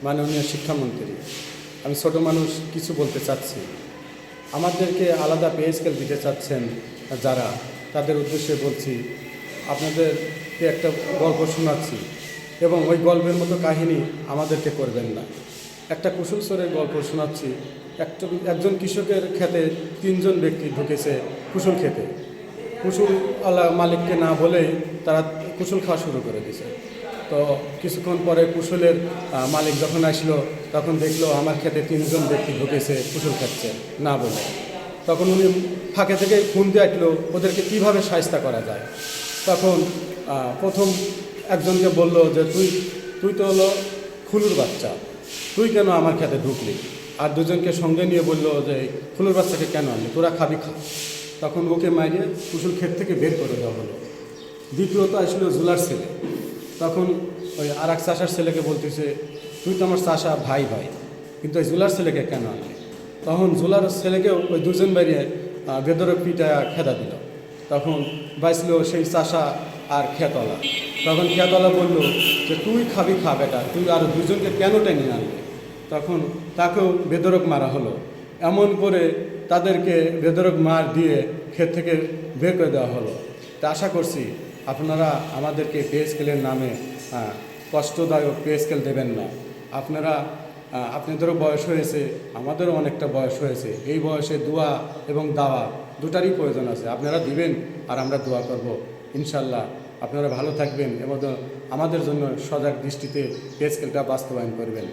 মাননীয় শিক্ষামন্ত্রী, আমি ছোট মানুষ কিছু বলতে চাচ্ছি। আমাদেরকে আলাদা পে স্কেল দিতে চাচ্ছেন যারা, তাদের উদ্দেশ্যে বলছি, আপনাদেরকে একটা গল্প শোনাচ্ছি এবং ওই গল্পের মতো কাহিনী আমাদেরকে করবেন না। একটা কুশল চোরের গল্প শোনাচ্ছি। একজন কৃষকের ক্ষেতে 3 জন ব্যক্তি ঢুকেছে কুশল খেতে। কুশল আলা মালিককে না বলেই তারা কুশল খাওয়া শুরু করে দিয়েছে। তো কিছুক্ষণ পরে কুশলের মালিক যখন আসলো, তখন দেখলো আমার ক্ষেতে 3 জন ব্যক্তি ঢুকেছে কুশল খাচ্ছে না বলে। তখন উনি ফাঁকে থেকে ফোন দিয়ে আসলো ওদেরকে কীভাবে সাহায্য করা যায়। তখন প্রথম একজনকে বলল যে তুই তো হলো খুলুর বাচ্চা, তুই কেন আমার ক্ষেতে ঢুকলি। আর দুজনকে সঙ্গে নিয়ে বলল যে খুলুর বাচ্চাকে কেন আনলি, তোরা খাবি খা। তখন ওকে মারিয়ে কুশল ক্ষেত থেকে বের করে দেওয়া হলো। দ্বিতীয়ত আসলো জুলার ছেলে। তখন ওই আর এক চাষার ছেলেকে বলতেছে, তুই তো আমার চাষা ভাই, কিন্তু ওই জুলার ছেলেকে কেন আনলি। তখন জুলার ছেলেকেও ওই দুজন বেরিয়ে বেদরক পিঠা খেদা দিল। তখন বাইছিল সেই চাষা আর খেতলা। তখন খেতলা বলল যে তুই খাবি খা বেটা, তুই আর দুজনকে কেন টেনে আনলি। তখন তাকেও বেদরক মারা হলো। এমন করে তাদেরকে বেদরক মার দিয়ে ক্ষেত থেকে বের করে দেওয়া হলো। তা আশা করছি আপনারা আমাদেরকে পে স্কেলের নামে কষ্টদায়ক পে স্কেল দেবেন না। আপনাদেরও বয়স হয়েছে, আমাদেরও অনেকটা বয়স হয়েছে। এই বয়সে দোয়া এবং দাওয়া দুটারই প্রয়োজন আছে। আপনারা দিবেন আর আমরা দোয়া করব। ইনশাল্লাহ আপনারা ভালো থাকবেন এবং আমাদের জন্য সজাগ দৃষ্টিতে পে স্কেলটা বাস্তবায়ন করবেন।